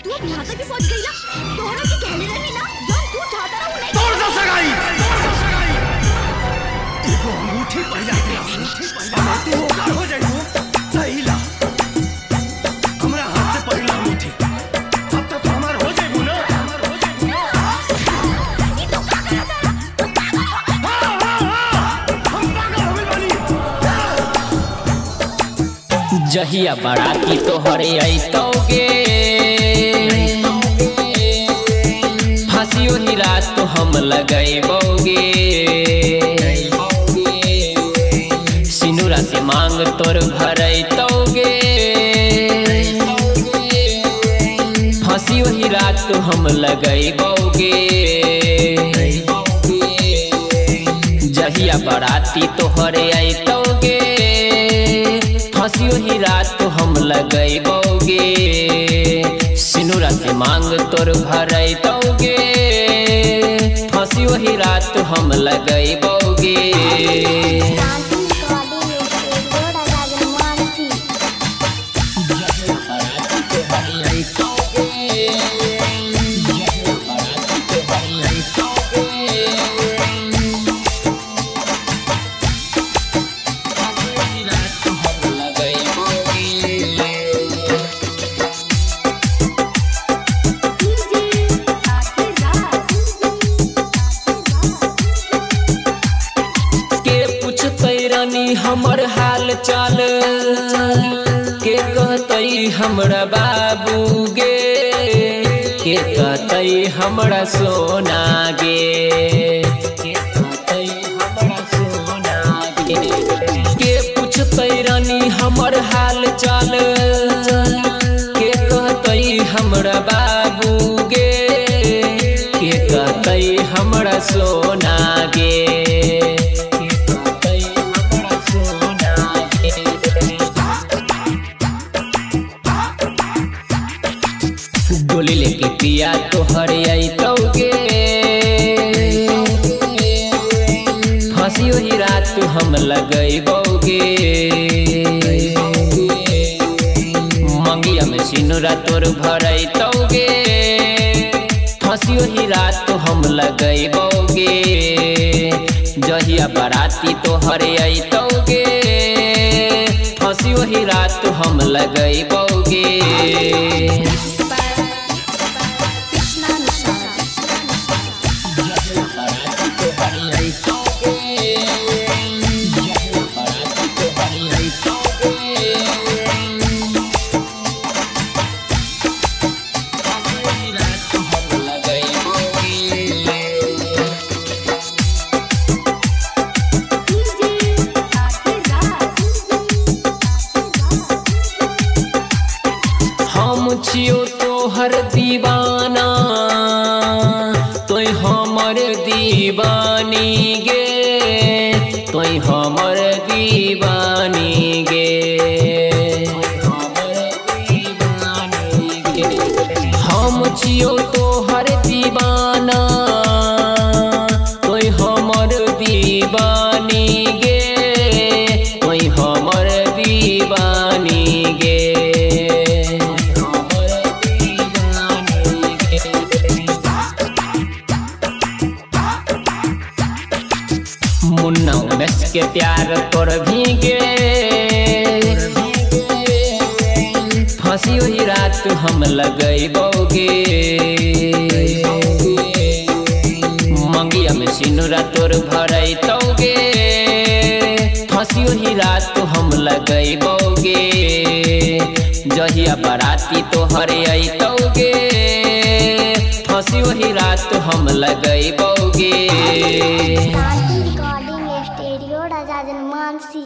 तू अब यहाँ तक भी पहुँच गई ना, तोहरा की कहले रहनी ना, जब तू चाहता रहा उन्हें तोड़ दो सगाई। देखो अंगूठी पहला तू हो जाए सही ला हमरा हाथ से पहला अंगूठी अब तक हमार हो जाए ना। ये तो क्या कर रहा हम पागल हो गए बानी। जहिया बाराती तोहरे अइतौगे फांसी ओही रात तो हम लगैबौगे सिनुरा से मांग तोर भरैतौगे फांसी ओही रात तो हम लगैबौगे जहिया बाराती तोहरे अइतौगे फांसी ओही रात तो हम लगैबौगे सिनुरा से मांग तोर भरैतौगे फांसी ओही रात तो हम लगैबौगे। हमर हाल चाल के कहतई हमरा बाबू गे के कहतई हमरा सोना गे के कहतई हमरा सोना गे के पूछतई रानी हमर हाल चाल के कहतई हमरा बाबू गे के कहतई हमरा सोना गे डोली लेके पिया तोहरे अइतौगे फांसी ओही रात तो हम लगैबौगे मंगिया में सिनुरा तोर भरैतौगे फांसी ओही रात तो हम लगैबौगे जहिया बाराती तोहरे अइतौगे फांसी ओही रात तो हम लगैबौगे। हम छियो तोहर दीवाना तोय हमर दीवानी गे तोय हमर दीवानी गे हम छियो तोहर दीवाना तोय हमर दीवानी गे तोय हमर दीवानी गे मुन्ना उमेश के प्यार तोर भीगे फांसी ओही रात तो हम लगैबौगे मंगिया में सिनुरा तोर भरैतौगे फांसी ओही रात तो हम लगैबौगे जहिया बाराती तोहरे अइतौगे फांसी ओही रात तो हम लगैबौगे। रिकॉर्डिंग स्टूडियो राजा जनमानसी।